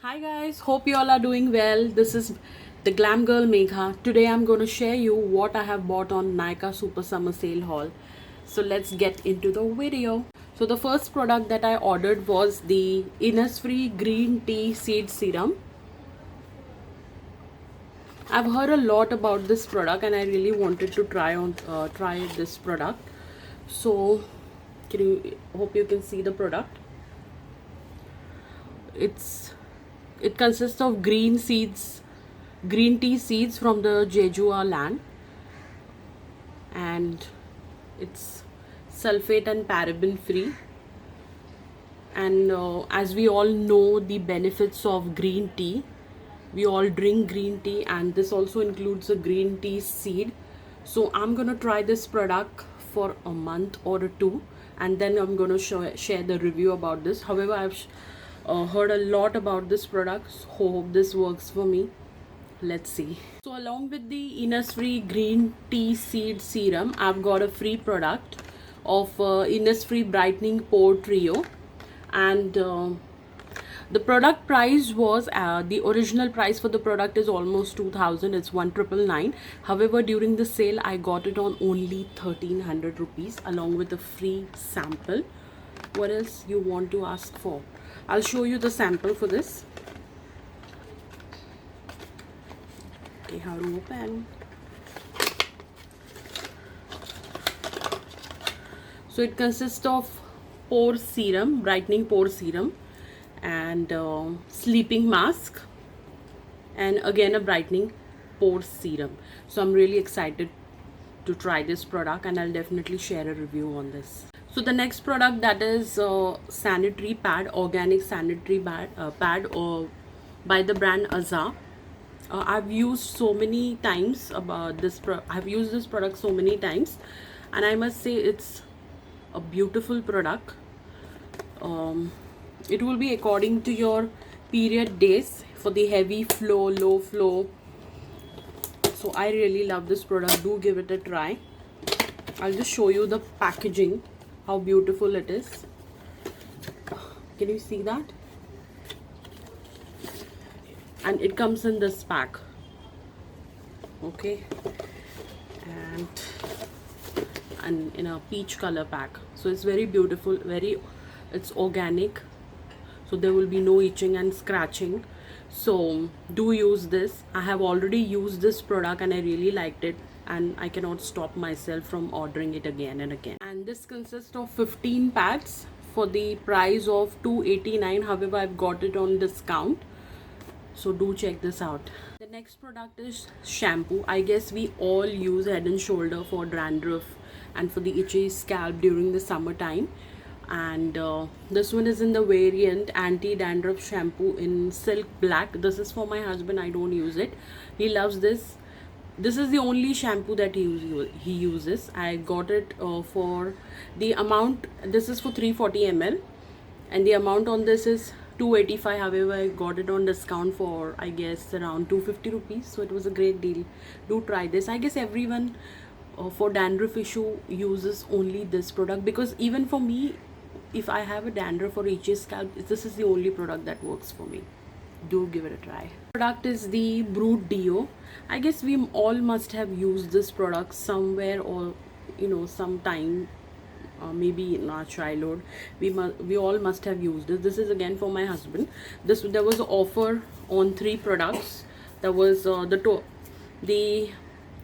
Hi guys, hope you all are doing well. This is the Glam Girl Megha. Today I'm going to share you what I have bought on Nykaa Super Summer Sale haul. So let's get into the video. So the first product that I ordered was the Innisfree Green Tea Seed Serum. I've heard a lot about this product and I really wanted to try this product. So hope you can see the product. It consists of green tea seeds from the Jejua land, and it's sulfate and paraben free. And as we all know the benefits of green tea, we all drink green tea, and this also includes a green tea seed. So I'm gonna try this product for a month or two, and then I'm gonna share the review about this. However, I've heard a lot about this product, so hope this works for me. Let's see. So along with the Innisfree Green Tea Seed Serum, I've got a free product of Innisfree Brightening Pore Trio, and the product price was the original price for the product is almost 2000. It's 1999. However, during the sale I got it on only 1300 rupees along with a free sample. What else you want to ask for? I'll show you the sample for this. Okay, how to open. So it consists of pore serum, brightening pore serum, and sleeping mask, and again a brightening pore serum. So I'm really excited to try this product, and I'll definitely share a review on this. So the next product, that is sanitary pad, organic sanitary pad by the brand Azar. I've used so many times about this I've used this product so many times, and I must say it's a beautiful product. It will be according to your period days for the heavy flow, low flow. So I really love this product. Do give it a try. I'll just show you the packaging, how beautiful it is. Can you see that? And it comes in this pack. Okay, and in a peach color pack. So it's very beautiful, it's organic, so there will be no itching and scratching. So do use this. I have already used this product and I really liked it, and I cannot stop myself from ordering it again and again. And this consists of 15 pads for the price of 289. However, I've got it on discount, so do check this out. The next product is shampoo. I guess we all use Head and Shoulder for dandruff and for the itchy scalp during the summertime, and this one is in the variant anti-dandruff shampoo in silk black. This is for my husband. I don't use it. He loves this. This is the only shampoo that he uses. I got it for the amount. This is for 340 ml, and the amount on this is 285. However, I got it on discount for I guess around 250 rupees, so it was a great deal. Do try this. I guess everyone for dandruff issue uses only this product, because even for me, if I have a dandruff or itchy scalp, this is the only product that works for me. Do give it a try. Product is the Brute Deo. I guess we all must have used this product somewhere, or sometime, maybe in our childhood. We all must have used it. This is again for my husband. There was an offer on 3 products. There was the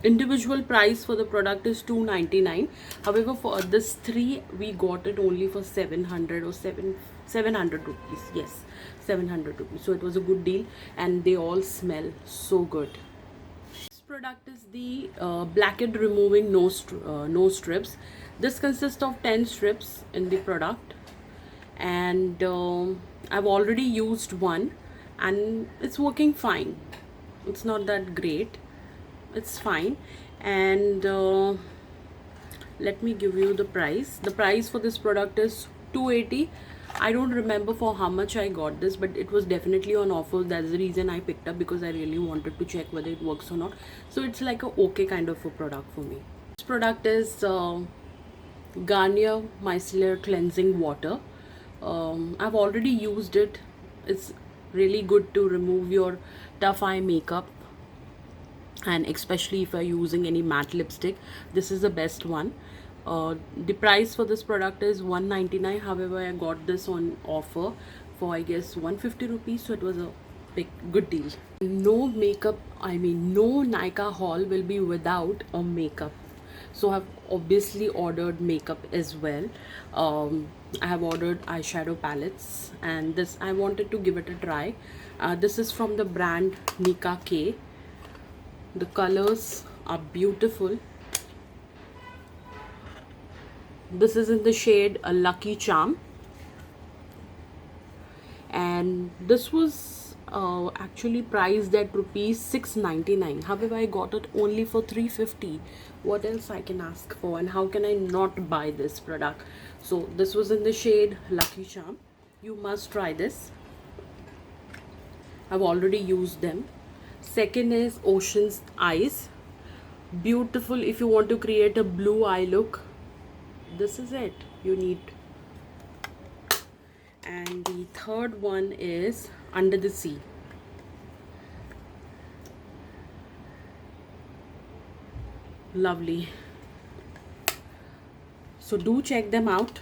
individual price for the product is 299. However, for this 3 we got it only for 700 or 700 rupees. Yes, 700 rupees. So it was a good deal, and they all smell so good. This product is the blackhead removing nose strips. This consists of 10 strips in the product, and I've already used one and it's working fine. It's not that great, it's fine. And let me give you the price. The price for this product is 280. I don't remember for how much I got this, but it was definitely on offer. That's the reason I picked up, because I really wanted to check whether it works or not. So it's like a okay kind of a product for me. This product is Garnier Micellar Cleansing Water. I've already used it. It's really good to remove your tough eye makeup, and especially if you're using any matte lipstick, this is the best one. The price for this product is 199. However, I got this on offer for, I guess, 150 rupees, so it was a good deal. No makeup, I mean no Nykaa haul will be without a makeup. So I've obviously ordered makeup as well. I have ordered eyeshadow palettes, and this I wanted to give it a try. This is from the brand Nika K. The colors are beautiful. This is in the shade a Lucky Charm, and this was actually priced at rupees 699. However, I got it only for 350. What else I can ask for, and how can I not buy this product? So this was in the shade Lucky Charm. You must try this. I've already used them. Second is Ocean's Eyes. Beautiful if you want to create a blue eye look. This is it you need. And the third one is Under the Sea. Lovely. So do check them out.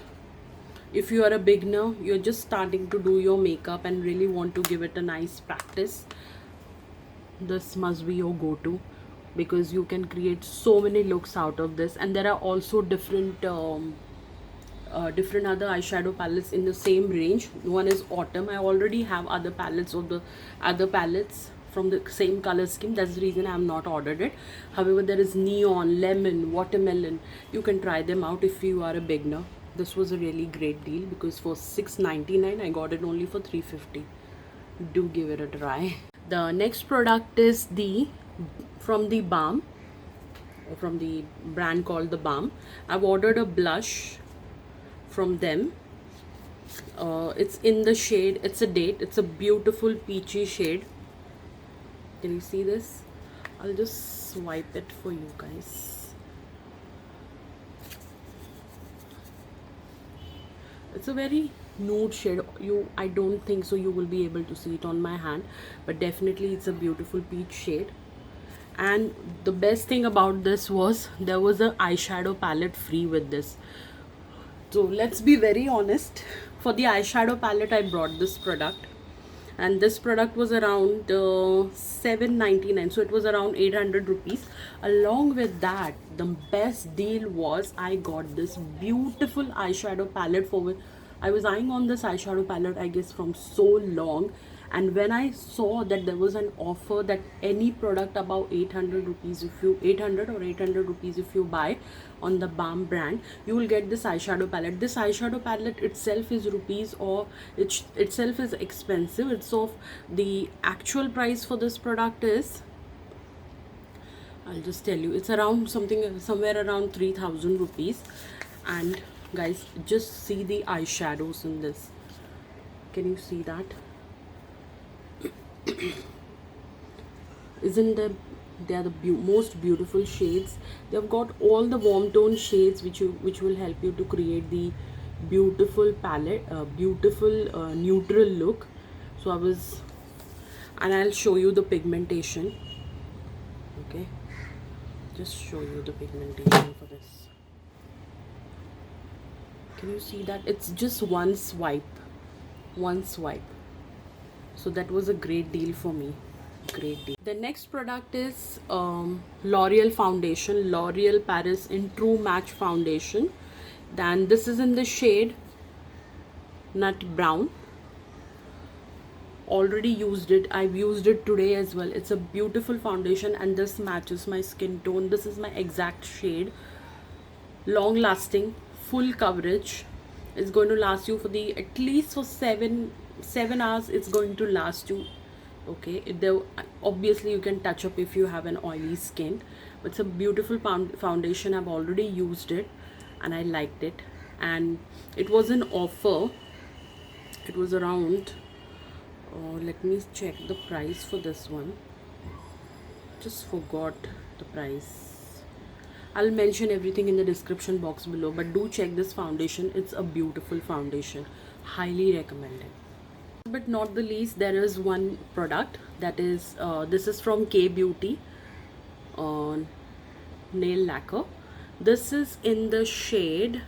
If you are a beginner, you're just starting to do your makeup and really want to give it a nice practice, this must be your go-to, because you can create so many looks out of this. And there are also different other eyeshadow palettes in the same range. One is Autumn. I already have other palettes of the other palettes from the same color scheme. That's the reason I have not ordered it. However, there is Neon, Lemon, Watermelon. You can try them out if you are a beginner. This was a really great deal, because for $6.99 I got it only for $3.50. Do give it a try. The next product is from the Balm, from the brand called the Balm. I've ordered a blush from them. It's in the shade, it's a Date. It's a beautiful peachy shade. Can you see this? I'll just swipe it for you guys. It's a very nude shade. I don't think so you will be able to see it on my hand, but definitely it's a beautiful peach shade. And the best thing about this was there was an eyeshadow palette free with this. So let's be very honest, for the eyeshadow palette I brought this product, and this product was around $7.99, so it was around 800 rupees. Along with that, the best deal was I got this beautiful eyeshadow palette. For I was eyeing on this eyeshadow palette, I guess, from so long, and when I saw that there was an offer that any product above 800 rupees, if you 800 or 800 rupees if you buy on the Balm brand, you will get this eyeshadow palette. This eyeshadow palette itself is rupees, or it itself is expensive. It's of the actual price for this product is, I'll just tell you, it's around somewhere around 3000 rupees. And guys, just see the eyeshadows in this. Can you see that? Isn't they are the most beautiful shades. They've got all the warm tone shades which will help you to create the beautiful palette, beautiful neutral look. So and I'll show you the pigmentation. Okay, just show you the pigmentation for this. Can you see that? It's just one swipe. So that was a great deal for me. Great deal. The next product is L'Oreal foundation, L'Oreal Paris in True Match foundation. Then this is in the shade Nut Brown. Already used it. I've used it today as well. It's a beautiful foundation, and this matches my skin tone. This is my exact shade. Long lasting, full coverage. It's going to last you for at least for 7 hours. It's going to last you. Okay, obviously you can touch up if you have an oily skin, but it's a beautiful foundation. I've already used it and I liked it, and it was an offer. It was around let me check the price for this one. Just forgot the price. I'll mention everything in the description box below, but do check this foundation. It's a beautiful foundation. Highly recommended. But not the least, there is one product that is this is from K Beauty nail lacquer. This is in the shade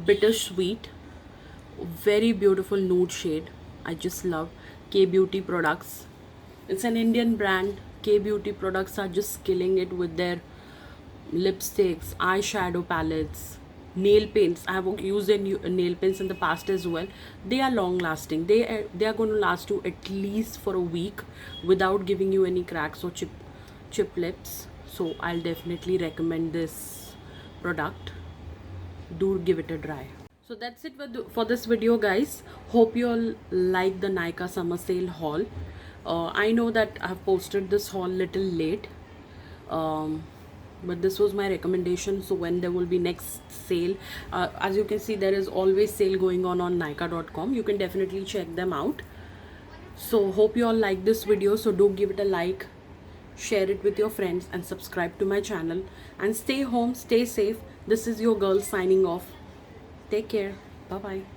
bittersweet, very beautiful nude shade. I just love K Beauty products. It's an Indian brand. K Beauty products are just killing it with their lipsticks, eyeshadow palettes, nail paints. I have used their nail paints in the past as well. They are long lasting. They are going to last you at least for a week without giving you any cracks or chip lips. So I'll definitely recommend this product. Do give it a try. So that's it for this video, guys. Hope you all like the Nykaa summer sale haul. I know that I've posted this haul little late, but this was my recommendation. So when there will be next sale, as you can see, there is always sale going on Nykaa.com. You can definitely check them out. So hope you all like this video. So do give it a like, share it with your friends, and subscribe to my channel. And stay home, stay safe. This is your girl signing off. Take care. Bye bye.